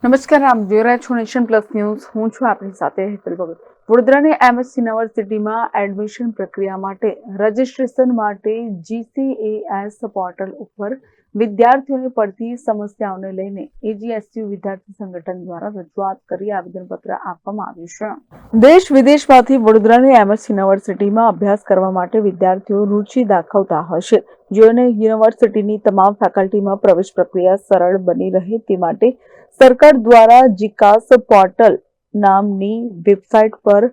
નમસ્કાર, આપ જોઈ રહ્યા છો નેશન પ્લસ ન્યૂઝ. હું છું આપની સાથે હેતલ ભગત. વડોદરાની એમએસ યુનિવર્સિટીમાં એડમિશન પ્રક્રિયા માટે રજીસ્ટ્રેશન માટે GCAS પોર્ટલ ઉપર વિદ્યાર્થીઓને પડતી સમસ્યાઓને લઈને AGSU વિદ્યાર્થી સંગઠન દ્વારા રજૂઆત કરી આવેદનપત્ર આપવામાં આવ્યું છે. દેશ વિદેશમાંથી વડોદરાની એમએસ યુનિવર્સિટીમાં અભ્યાસ કરવા માટે વિદ્યાર્થીઓ રુચિ દાખવતા હશે, જેઓને યુનિવર્સિટીની તમામ ફેકલ્ટીમાં પ્રવેશ પ્રક્રિયા સરળ બની રહે તે માટે સરકાર દ્વારા GCAS પોર્ટલ નામની વેબસાઇટ પર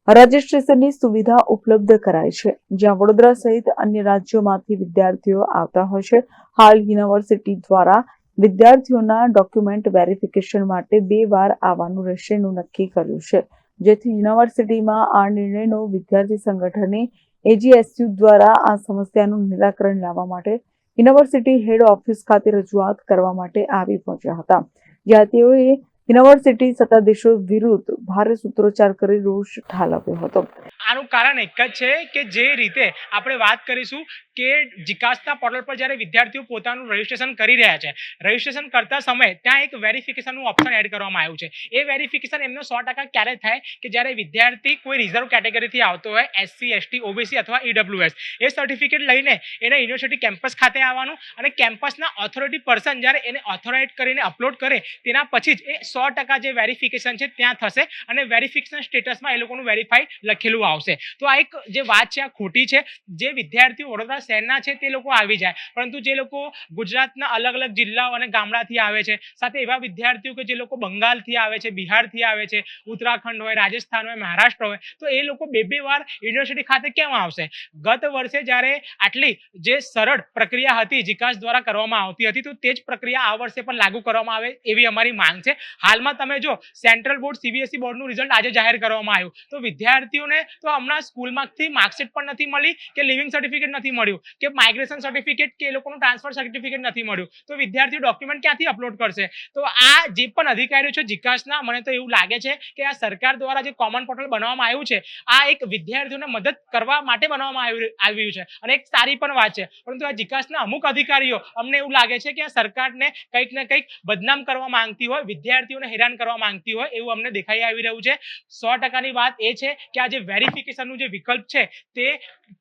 રજીસ્ટ્રેશનની સુવિધા ઉપલબ્ધ કરાઈ છે, જ્યાં વડોદરા સહિત અન્ય રાજ્યોમાંથી વિદ્યાર્થીઓ આવતા હોય છે. હાલ યુનિવર્સિટી દ્વારા વિદ્યાર્થીઓના ડોક્યુમેન્ટ વેરિફિકેશન માટે 2 વાર આવવાનું રહેશેનું નક્કી કર્યું છે, જેથી યુનિવર્સિટીમાં આ નિર્ણયનો વિદ્યાર્થી સંગઠને AGSU દ્વારા આ સમસ્યાનું નિરાકરણ લાવવા માટે યુનિવર્સિટી હેડ ઓફિસ ખાતે રજૂઆત કરવા માટે આવી પહોંચ્યા હતા, જ્યાં તેઓએ યુનિવર્સિટી સત્તાધીશો વિરુદ્ધ ભારે સૂત્રોચ્ચાર કરી રોષ ઠાલવ્યો હતો. આનું કારણ એક જ છે કે જે રીતે આપણે વાત કરીશું કે GCASના પોર્ટલ પર જ્યારે વિદ્યાર્થીઓ પોતાનું રજીસ્ટ્રેશન કરી રહ્યા છે, રજીસ્ટ્રેશન કરતા સમયે ત્યાં એક વેરિફિકેશનનું ઓપ્શન એડ કરવામાં આવ્યું છે. એ વેરિફિકેશન એમનો 100% ક્યારે થાય કે જ્યારે વિદ્યાર્થી કોઈ રિઝર્વ કેટેગરીથી આવતો હોય, SC, ST, OBC અથવા EWS, એ સર્ટિફિકેટ લઈને એને યુનિવર્સિટી કેમ્પસ ખાતે આવવાનું અને કેમ્પસના ઓથોરિટી પર્સન જ્યારે એને ઓથોરાઇઝ કરીને અપલોડ કરે તેના પછી જ એ 100% જે વેરિફિકેશન છે ત્યાં થશે અને વેરિફિકેશન સ્ટેટસમાં એ લોકોનું વેરીફાઈ લખેલું આવશે. તો આ એક જે વાત છે આ ખોટી છે. જે વિદ્યાર્થીઓ વડોદરા શહેરના છે તે લોકો આવી જાય, પરંતુ જે લોકો ગુજરાતના અલગ અલગ જિલ્લાઓ અને ગામડાથી આવે છે, સાથે એવા વિદ્યાર્થીઓ કે જે લોકો બંગાળથી આવે છે, બિહારથી આવે છે, ઉત્તરાખંડ હોય, રાજસ્થાન હોય, મહારાષ્ટ્ર હોય, તો એ લોકો 2 વાર યુનિવર્સિટી ખાતે કેમ આવશે? ગત વર્ષે જ્યારે આટલી જે સરળ પ્રક્રિયા હતી GCAS દ્વારા કરવામાં આવતી હતી, તો તે જ પ્રક્રિયા આ વર્ષે પણ લાગુ કરવામાં આવે એવી અમારી માંગ છે. હાલમાં તમે જો સેન્ટ્રલ બોર્ડ CBSE બોર્ડનું રિઝલ્ટ આજે જાહેર કરવામાં આવ્યું, તો વિદ્યાર્થીઓને તો હમણાં સ્કૂલમાંથી માર્કશીટ પણ નથી મળી, કે લિવિંગ સર્ટિફિકેટ નથી મળ્યું, કે માઇગ્રેશન સર્ટિફિકેટ કે એ લોકોનું ટ્રાન્સફર સર્ટિફિકેટ નથી મળ્યું, તો વિદ્યાર્થીઓ ડોક્યુમેન્ટ ક્યાંથી અપલોડ કરશે? તો આ જે પણ અધિકારીઓ છે GCASના, મને તો એવું લાગે છે કે આ સરકાર દ્વારા જે કોમન પોર્ટલ બનાવવામાં આવ્યું છે, આ એક વિદ્યાર્થીઓને મદદ કરવા માટે બનાવવામાં આવ્યું છે અને એક સારી પણ વાત છે. પરંતુ આ GCASના અમુક અધિકારીઓ, અમને એવું લાગે છે કે આ સરકારને કંઈક ને કંઈક બદનામ કરવા માંગતી હોય, વિદ્યાર્થીઓને હેરાન કરવા માંગતી હોય એવું અમને દેખાઈ આવી રહ્યું છે. 100%ની વાત એ છે કે આ જે વેરિફિકેશનનું જે વિકલ્પ છે તે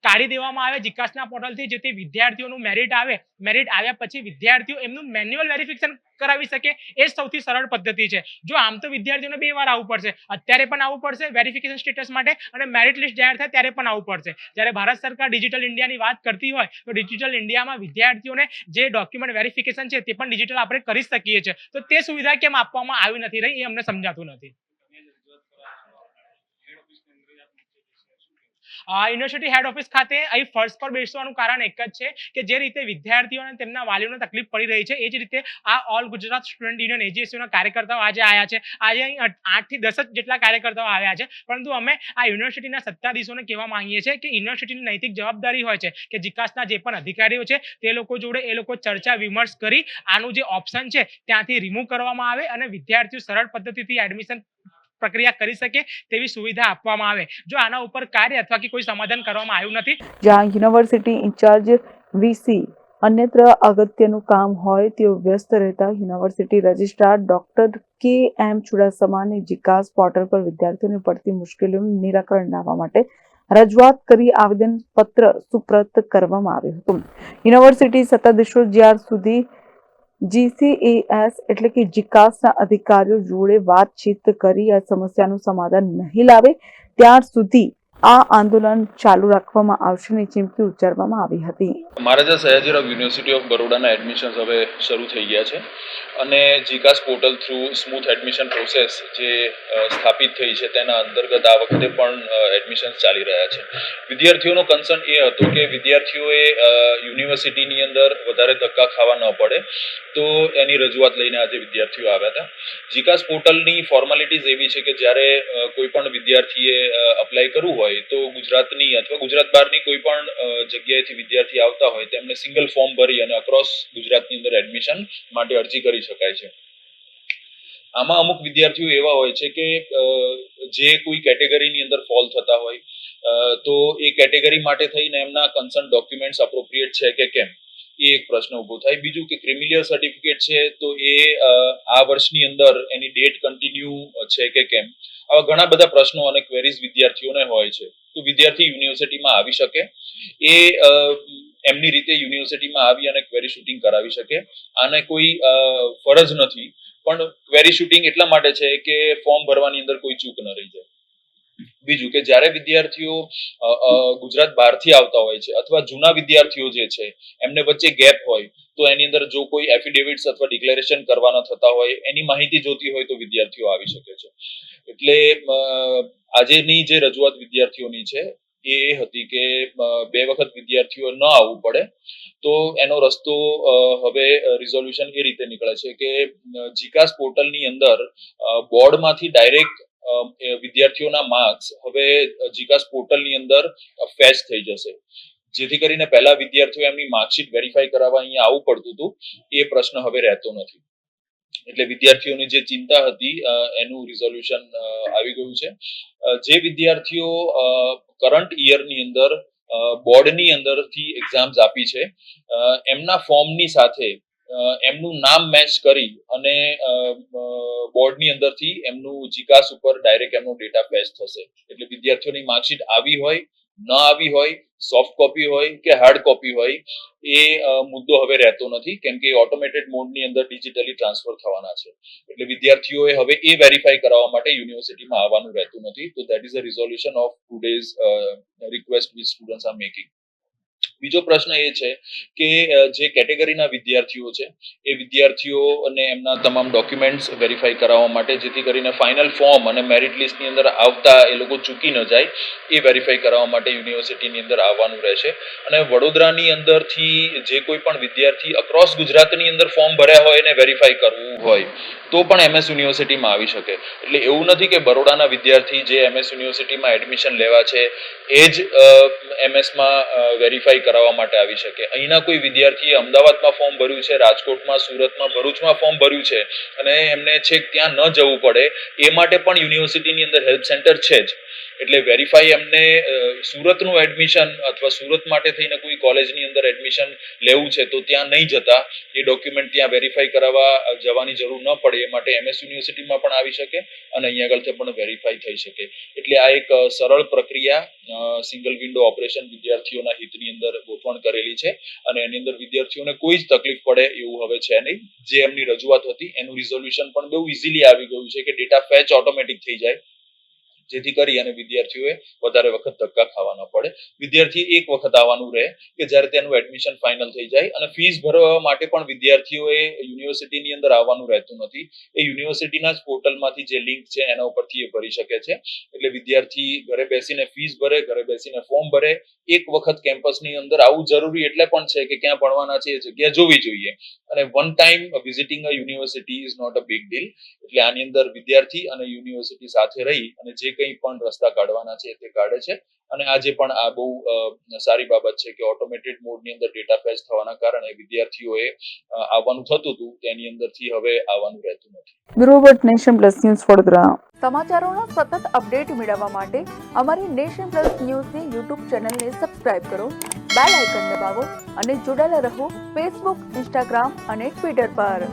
કાઢી દેવામાં આવે GCASના પોર્ટલથી, જેથી વિદ્યાર્થીઓનું મેરિટ આવે. મેરિટ આવ્યા પછી વિદ્યાર્થીઓ એમનું મેન્યુઅલ વેરિફિકેશન કરાવી શકે. એ સૌથી સરળ પદ્ધતિ છે. જો આમ તો વિદ્યાર્થીઓને 2 વાર આવવું પડશે, અત્યારે પણ આવવું પડશે વેરિફિકેશન સ્ટેટસ માટે, અને મેરિટ લિસ્ટ જાહેર થાય ત્યારે પણ આવવું પડશે. જ્યારે ભારત સરકાર ડિજિટલ ઇન્ડિયાની વાત કરતી હોય, તો ડિજિટલ ઇન્ડિયામાં વિદ્યાર્થીઓને જે ડોક્યુમેન્ટ વેરિફિકેશન છે તે પણ ડિજિટલ આપણે કરી શકીએ છીએ. તો તે સુવિધા કેમ આપવામાં આવી નથી રહી એ અમને સમજાતું નથી. યુનિવર્સિટી હેડ ઓફિસ ખાતે અહીં ફર્સ્ટ પર બેસવાનું કારણ એક જ છે કે જે રીતે વિદ્યાર્થીઓ અને તેમના વાલીઓને તકલીફ પડી રહી છે, એ જ રીતે આ ઓલ ગુજરાત સ્ટુડન્ટ યુનિયન AGSUના કાર્યકર્તાઓ આજે આવ્યા છે. આજે અહીં 8 થી 10 જેટલા કાર્યકર્તાઓ આવ્યા છે. પરંતુ અમે આ યુનિવર્સિટીના સત્તાધીશોને કહેવા માંગીએ છીએ કે યુનિવર્સિટીની નૈતિક જવાબદારી હોય છે કે GCASના જે પણ અધિકારીઓ છે તે લોકો જોડે એ લોકો ચર્ચા વિમર્શ કરી આનું જે ઓપ્શન છે ત્યાંથી રિમૂવ કરવામાં આવે અને વિદ્યાર્થીઓ સરળ પદ્ધતિથી એડમિશન પ્રક્રિયા કરી શકે તેવી સુવિધા આપવામાં આવે. જો આના ઉપર કાર્ય અથવા કે કોઈ સમાધાન કરવામાં આવ્યું નથી, જ્યાં યુનિવર્સિટી ઇન્ચાર્જ VC અન્યત્ર અગત્યનું કામ હોય તેઓ વ્યસ્ત રહેતા university registrar doctor KM ચુડાસમાની GCAS portal પર વિદ્યાર્થીઓને પડતી મુશ્કેલીઓનું નિરાકરણ લાવવા માટે રજૂઆત કરી આવેદનપત્ર સુપ્રત કરવામાં આવ્યું હતું. યુનિવર્સિટી સત્તાધીશો જ્યાર સુધી GCAS એટલે કે GCASના અધિકારીઓ જોડે વાતચીત કરી આ સમસ્યાનું સમાધાન નહીં લાવે ત્યાર સુધી આ આંદોલન ચાલુ રાખવામાં આવશે, ચીમકી ઉચ્ચારવામાં આવી હતી. Maharaja Sayajirao university of બરોડાના admissions હવે શરૂ થઈ ગયા છે અને GCAS portal through smooth admission process જે સ્થાપિત થઈ છે તેના અંતર્ગત આ વખતે પણ એડમિશન્સ ચાલી રહ્યા છે. વિદ્યાર્થીઓનો કન્સર્ન એ હતો કે વિદ્યાર્થીઓએ યુનિવર્સિટીની અંદર વધારે ધક્કા ખાવા ન પડે, તો એની રજૂઆત લઈને આજે વિદ્યાર્થીઓ આવ્યા હતા. GCAS પોર્ટલની ફોર્માલિટીઝ એવી છે કે જ્યારે કોઈ પણ વિદ્યાર્થીએ અપ્લાય કરવું હોય તો ગુજરાતની અથવા ગુજરાત બહારની કોઈ પણ જગ્યાએથી વિદ્યાર્થી આવતા હોય તેમને સિંગલ ફોર્મ ભરી અને અક્રોસ ગુજરાતની અંદર એડમિશન માટે અરજી કરી શકાય છે. આમાં અમુક વિદ્યાર્થીઓ એવા હોય છે કે જે કોઈ કેટેગરીની અંદર ફોલ થતા હોય તો એ કેટેગરી માટે થઈને એમના કન્સર્ન ડોક્યુમેન્ટ્સ અપ્રોપ્રિએટ છે કે કેમ એ એક પ્રશ્ન ઊભો થાય. બીજું કે ક્રિમિલિયર સર્ટિફિકેટ છે તો એ આ વર્ષની અંદર એની ડેટ કન્ટિન્યુ છે કે કેમ, આવા ઘણા બધા પ્રશ્નો અને ક્વેરીઝ વિદ્યાર્થીઓને હોય છે. તો વિદ્યાર્થી યુનિવર્સિટીમાં આવી શકે, એ એમની રીતે યુનિવર્સિટીમાં આવી અને ક્વેરી શૂટિંગ કરાવી શકે. આને કોઈ ફરજ નથી, પણ ક્વેરી શૂટિંગ એટલા માટે છે કે ફોર્મ ભરવાની અંદર કોઈ ચૂક ન રહી જાય. બીજું કે જ્યારે વિદ્યાર્થીઓ ગુજરાત બહારથી આવતા હોય છે અથવા જૂના વિદ્યાર્થીઓ જે છે એમને વચ્ચે ગેપ હોય, તો એની અંદર જો કોઈ એફિડેવિટ્સ અથવા ડિક્લેરેશન કરવાના થતા હોય, એની માહિતી જોતી હોય તો વિદ્યાર્થીઓ આવી શકે છે. એટલે આજેની જે રજૂઆત વિદ્યાર્થીઓની છે એ હતી કે 2 વખત વિદ્યાર્થીઓ ન આવવું પડે. તો એનો રસ્તો હવે રિઝોલ્યુશન એ રીતે નીકળે છે કે જીકાસ પોર્ટલની અંદર બોર્ડમાંથી ડાયરેક્ટ વિદ્યાર્થીઓના માર્ક્સ હવે જીકાસ પોર્ટલની અંદર ફેચ થઈ જશે, જેથી કરીને પહેલા વિદ્યાર્થીઓ એમની માર્કશીટ વેરીફાઈ કરાવવા અહીંયા આવવું પડતું હતું. એ પ્રશ્ન હવે રહેતો નથી. એટલે વિદ્યાર્થીઓની જે ચિંતા હતી એનું રિઝોલ્યુશન આવી ગયું છે. જે વિદ્યાર્થીઓ કરંટ યરની અંદર બોર્ડની અંદરથી એક્ઝામ્સ આપી છે, એમના ફોર્મની સાથે એમનું નામ મેચ કરી અને બોર્ડની અંદરથી એમનું જીકાસ ઉપર ડાયરેક્ટ એમનો ડેટા ફેચ થશે. એટલે વિદ્યાર્થીઓની માર્કશીટ આવી હોય, ન આવી હોય, સોફ્ટ કોપી હોય કે હાર્ડ કોપી હોય, એ મુદ્દો હવે રહેતો નથી, કેમ કે ઓટોમેટેડ મોડની અંદર ડિજિટલી ટ્રાન્સફર થવાના છે. એટલે વિદ્યાર્થીઓએ હવે એ વેરીફાઈ કરાવવા માટે યુનિવર્સિટીમાં આવવાનું રહેતું નથી. તો that is a resolution of today's request which students are making. બીજો પ્રશ્ન એ છે કે જે કેટેગરીના વિદ્યાર્થીઓ છે એ વિદ્યાર્થીઓને એમના તમામ ડોક્યુમેન્ટ્સ વેરીફાઈ કરાવવા માટે, જેથી કરીને ફાઇનલ ફોર્મ અને મેરિટ લિસ્ટની અંદર આવતા એ લોકો ચૂકી ન જાય, એ વેરીફાઈ કરાવવા માટે યુનિવર્સિટીની અંદર આવવાનું રહેશે. અને વડોદરાની અંદરથી જે કોઈ પણ વિદ્યાર્થી અક્રોસ ગુજરાતની અંદર ફોર્મ ભર્યા હોય એને વેરીફાઈ કરવું હોય તો પણ એમએસ યુનિવર્સિટીમાં આવી શકે. એટલે એવું નથી કે બરોડાના વિદ્યાર્થી જે એમએસ યુનિવર્સિટીમાં એડમિશન લેવા છે એ જ એમએસમાં વેરીફાઈ કરાવવા માટે આવી શકે. અહીંના કોઈ વિદ્યાર્થીએ અમદાવાદમાં ફોર્મ ભર્યું છે, રાજકોટમાં, સુરતમાં, ભરૂચમાં ફોર્મ ભર્યું છે અને એમને છેક ત્યાં ન જવું પડે, એ માટે પણ યુનિવર્સિટીની અંદર હેલ્પ સેન્ટર છે જ. એટલે વેરીફાઈ એમને સુરતનું એડમિશન અથવા સુરત માટે થઈને કોઈ કોલેજની અંદર એડમિશન લેવું છે તો ત્યાં નહીં જતા, એ ડોક્યુમેન્ટ ત્યાં વેરીફાઈ કરાવવા જવાની જરૂર ન પડે, એ માટે એમએસ યુનિવર્સિટીમાં પણ આવી શકે અને અહીંયા આગળથી પણ વેરીફાઈ થઈ શકે. એટલે આ એક સરળ પ્રક્રિયા સિંગલ વિન્ડો ઓપરેશન વિદ્યાર્થીઓના હિતની અંદર ગોઠવણ કરેલી છે અને એની અંદર વિદ્યાર્થીઓને કોઈ જ તકલીફ પડે એવું હવે છે નહીં. જે એમની રજૂઆત હતી એનું રિઝોલ્યુશન પણ બહુ ઇઝીલી આવી ગયું છે કે ડેટા ફેચ ઓટોમેટિક થઈ જાય, જેથી કરી અને વિદ્યાર્થીઓએ વધારે વખત ધક્કા ખાવા ન પડે. વિદ્યાર્થી એક વખત આવવાનું રહે કે જ્યારે તેનું એડમિશન ફાઇનલ થઈ જાય, અને ફીસ ભરવા માટે પણ વિદ્યાર્થીઓએ યુનિવર્સિટીની અંદર આવવાનું રહેતું નથી. એ યુનિવર્સિટીના જ પોર્ટલમાંથી જે લિંક છે એના ઉપરથી એ ભરી શકે છે. એટલે વિદ્યાર્થી ઘરે બેસીને ફીસ ભરે, ઘરે બેસીને ફોર્મ ભરે. એક વખત કેમ્પસની અંદર આવવું જરૂરી એટલે પણ છે કે ક્યાં ભણવાના છે એ જગ્યા જોવી જોઈએ, અને one time visiting a university is not a big deal. એટલે આની અંદર વિદ્યાર્થી અને યુનિવર્સિટી સાથે રહી અને જે કંઈ પણ રસ્તા કાઢવાના છે તે કાઢે છે. અને આજે પણ આ બહુ સારી બાબત છે કે ઓટોમેટેડ મોડની અંદર ડેટા ફેચ થવાના કારણે વિદ્યાર્થીઓએ આવવાનું થતું હતું તેની અંદરથી હવે આવવાનું રહેતું નથી. Bureau Nation plus news Vadodara. સમાચારોના સતત અપડેટ મેળવવા માટે અમારી નેશન પ્લસ ન્યૂઝની યુટ્યુબ ચેનલને સબસ્ક્રાઇબ કરો, બેલ આઇકન દબાવો અને જોડાયેલા રહો ફેસબુક, ઇન્સ્ટાગ્રામ અને ટ્વિટર પર.